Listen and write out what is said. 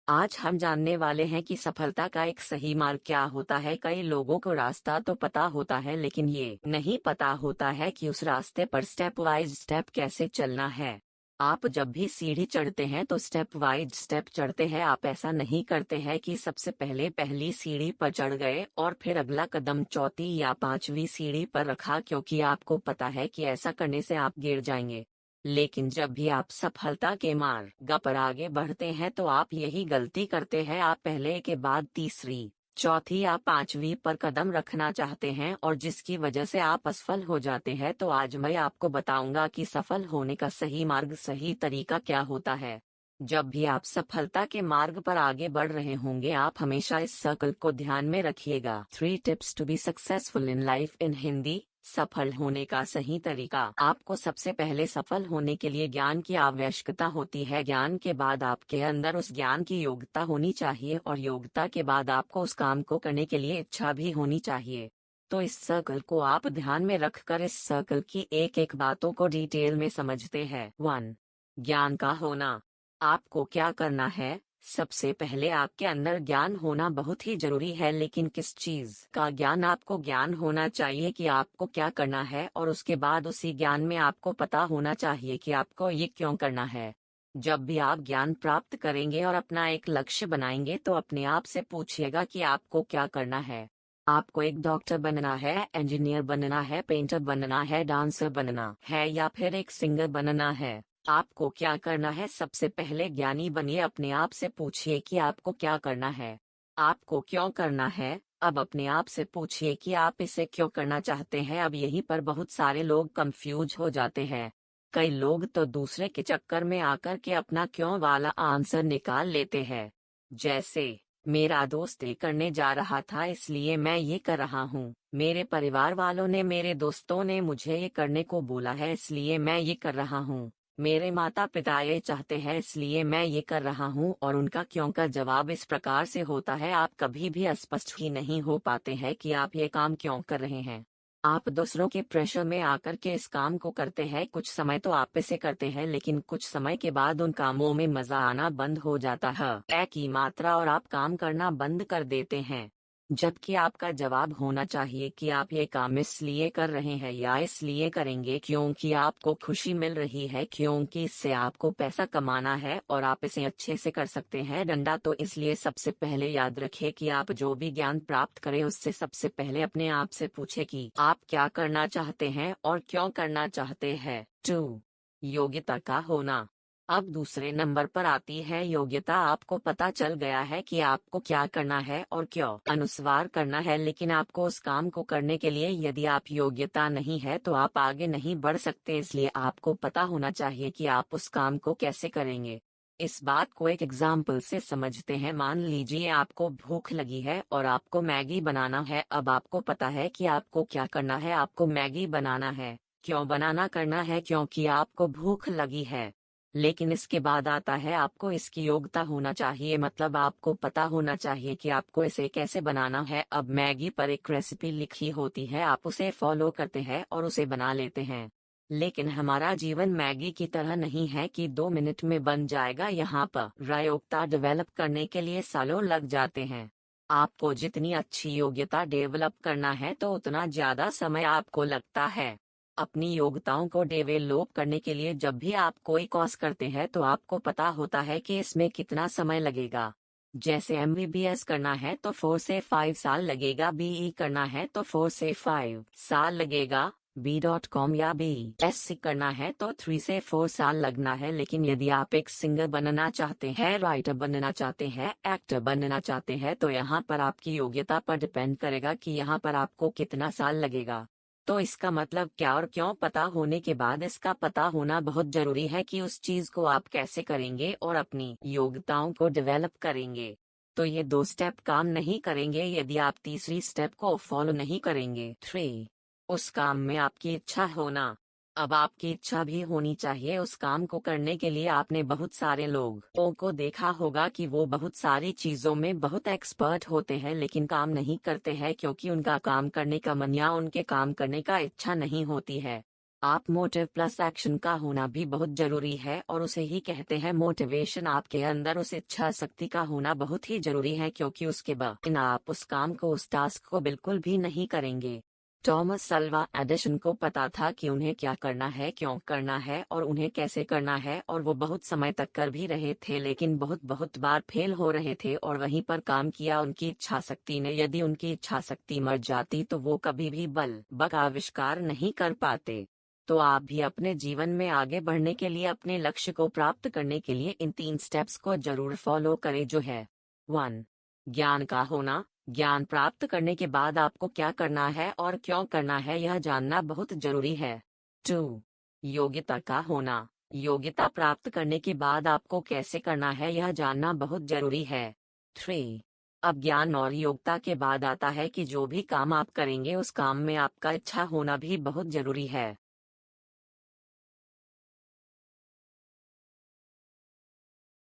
आज हम जानने वाले हैं कि सफलता का एक सही मार्ग क्या होता है। कई लोगों को रास्ता तो पता होता है, लेकिन ये नहीं पता होता है कि उस रास्ते पर स्टेप वाइज स्टेप कैसे चलना है। आप जब भी सीढ़ी चढ़ते हैं तो स्टेप वाइज स्टेप चढ़ते हैं। आप ऐसा नहीं करते हैं कि सबसे पहले पहली सीढ़ी पर चढ़ गए और फिर अगला कदम चौथी या पांचवी सीढ़ी पर रखा, क्योंकि आपको पता है कि ऐसा करने से आप गिर जाएंगे। लेकिन जब भी आप सफलता के मार्ग पर आगे बढ़ते हैं तो आप यही गलती करते हैं। आप पहले के बाद तीसरी, चौथी या पांचवी पर कदम रखना चाहते हैं और जिसकी वजह से आप असफल हो जाते हैं। तो आज मैं आपको बताऊंगा कि सफल होने का सही मार्ग, सही तरीका क्या होता है। जब भी आप सफलता के मार्ग पर आगे बढ़ रहे होंगे, आप हमेशा इस सर्कल को ध्यान में रखिएगा। 3 tips to be successful in life in Hindi. सफल होने का सही तरीका। आपको सबसे पहले सफल होने के लिए ज्ञान की आवश्यकता होती है। ज्ञान के बाद आपके अंदर उस ज्ञान की योग्यता होनी चाहिए और योग्यता के बाद आपको उस काम को करने के लिए इच्छा भी होनी चाहिए। तो इस सर्कल को आप ध्यान में रखकर इस सर्कल की एक एक बातों को डिटेल में समझते हैं। 1. ज्ञान का होना। आपको क्या करना है? सबसे पहले आपके अंदर ज्ञान होना बहुत ही जरूरी है, लेकिन किस चीज का ज्ञान? आपको ज्ञान होना चाहिए कि आपको क्या करना है और उसके बाद उसी ज्ञान में आपको पता होना चाहिए कि आपको ये क्यों करना है। जब भी आप ज्ञान प्राप्त करेंगे और अपना एक लक्ष्य बनाएंगे तो अपने आप से पूछिएगा कि आपको क्या करना है। आपको एक डॉक्टर बनना है, इंजीनियर बनना है, पेंटर बनना है, डांसर बनना है या फिर एक सिंगर बनना है? आपको क्या करना है? सबसे पहले ज्ञानी बनिए। अपने आप से पूछिए कि आपको क्या करना है, आपको क्यों करना है। अब अपने आप से पूछिए कि आप इसे क्यों करना चाहते हैं। अब यहीं पर बहुत सारे लोग कंफ्यूज हो जाते हैं। कई लोग तो दूसरे के चक्कर में आकर के अपना क्यों वाला आंसर निकाल लेते हैं। जैसे, मेरा दोस्त ये करने जा रहा था इसलिए मैं ये कर रहा हूँ, मेरे परिवार वालों ने, मेरे दोस्तों ने मुझे ये करने को बोला है इसलिए मैं ये कर रहा हूँ, मेरे माता पिता ये चाहते हैं इसलिए मैं ये कर रहा हूँ। और उनका क्यों का जवाब इस प्रकार से होता है। आप कभी भी स्पष्ट ही नहीं हो पाते हैं कि आप ये काम क्यों कर रहे हैं। आप दूसरों के प्रेशर में आकर के इस काम को करते हैं। कुछ समय तो आप इसे करते हैं, लेकिन कुछ समय के बाद उन कामों में मजा आना बंद हो जाता है की मात्रा और आप काम करना बंद कर देते हैं। जबकि आपका जवाब होना चाहिए कि आप ये काम इसलिए कर रहे हैं या इसलिए करेंगे क्योंकि आपको खुशी मिल रही है, क्योंकि इससे आपको पैसा कमाना है और आप इसे अच्छे से कर सकते हैं। डंडा तो इसलिए सबसे पहले याद रखें कि आप जो भी ज्ञान प्राप्त करें उससे सबसे पहले अपने आप से पूछे कि आप क्या करना चाहते हैं और क्यों करना चाहते हैं। 2. योग्यता का होना। अब दूसरे नंबर पर आती है योग्यता। आपको पता चल गया है कि आपको क्या करना है और क्यों अनुसार करना है, लेकिन आपको उस काम को करने के लिए यदि आप योग्यता नहीं है तो आप आगे नहीं बढ़ सकते। इसलिए आपको पता होना चाहिए कि आप उस काम को कैसे करेंगे। इस बात को एक एग्जाम्पल से समझते हैं। मान लीजिए आपको भूख लगी है और आपको मैगी बनाना है। अब आपको पता है कि आपको क्या करना है, आपको मैगी बनाना है। क्यों बनाना करना है? क्योंकि आपको भूख लगी है। लेकिन इसके बाद आता है आपको इसकी योग्यता होना चाहिए, मतलब आपको पता होना चाहिए कि आपको इसे कैसे बनाना है। अब मैगी पर एक रेसिपी लिखी होती है, आप उसे फॉलो करते हैं और उसे बना लेते हैं। लेकिन हमारा जीवन मैगी की तरह नहीं है कि 2 मिनट में बन जाएगा। यहाँ पर योग्यता डेवलप करने के लिए सालों लग जाते हैं। आपको जितनी अच्छी योग्यता डेवलप करना है तो उतना ज्यादा समय आपको लगता है। अपनी योग्यताओं को डेवलप करने के लिए जब भी आप कोई कोर्स करते हैं तो आपको पता होता है कि इसमें कितना समय लगेगा। जैसे MBBS करना है तो 4 से 5 साल लगेगा, BE करना है तो 4 से 5 साल लगेगा, B.com या BSc करना है तो 3 से 4 साल लगना है। लेकिन यदि आप एक सिंगर बनना चाहते हैं, राइटर बनना चाहते हैं, एक्टर बनना चाहते हैं तो यहाँ पर आपकी योग्यता पर डिपेंड करेगा कि यहाँ पर आपको कितना साल लगेगा। तो इसका मतलब क्या और क्यों पता होने के बाद इसका पता होना बहुत जरूरी है कि उस चीज को आप कैसे करेंगे और अपनी योग्यताओं को डेवलप करेंगे। तो ये 2 स्टेप काम नहीं करेंगे यदि आप तीसरी स्टेप को फॉलो नहीं करेंगे। 3. उस काम में आपकी इच्छा होना। अब आपकी इच्छा भी होनी चाहिए उस काम को करने के लिए। आपने बहुत सारे लोगों को देखा होगा कि वो बहुत सारी चीजों में बहुत एक्सपर्ट होते हैं लेकिन काम नहीं करते हैं क्योंकि उनका काम करने का मन या उनके काम करने का इच्छा नहीं होती है। आप मोटिव प्लस एक्शन का होना भी बहुत जरूरी है, और उसे ही कहते हैं मोटिवेशन। आपके अंदर उस इच्छा शक्ति का होना बहुत ही जरूरी है, क्योंकि उसके बिना आप उस काम को, उस टास्क को बिल्कुल भी नहीं करेंगे। थॉमस अल्वा एडिसन को पता था कि उन्हें क्या करना है, क्यों करना है और उन्हें कैसे करना है, और वो बहुत समय तक कर भी रहे थे, लेकिन बहुत बहुत बार फेल हो रहे थे और वहीं पर काम किया उनकी इच्छा शक्ति ने। यदि उनकी इच्छा शक्ति मर जाती तो वो कभी भी बग आविष्कार नहीं कर पाते। तो आप भी अपने जीवन में आगे बढ़ने के लिए, अपने लक्ष्य को प्राप्त करने के लिए इन 3 स्टेप्स को जरूर फॉलो करें, जो है 1. ज्ञान का होना। ज्ञान प्राप्त करने के बाद आपको क्या करना है और क्यों करना है यह जानना बहुत जरूरी है। 2. योग्यता का होना। योग्यता प्राप्त करने के बाद आपको कैसे करना है यह जानना बहुत जरूरी है। 3. अब ज्ञान और योग्यता के बाद आता है कि जो भी काम आप करेंगे उस काम में आपका इच्छा होना भी बहुत जरूरी है।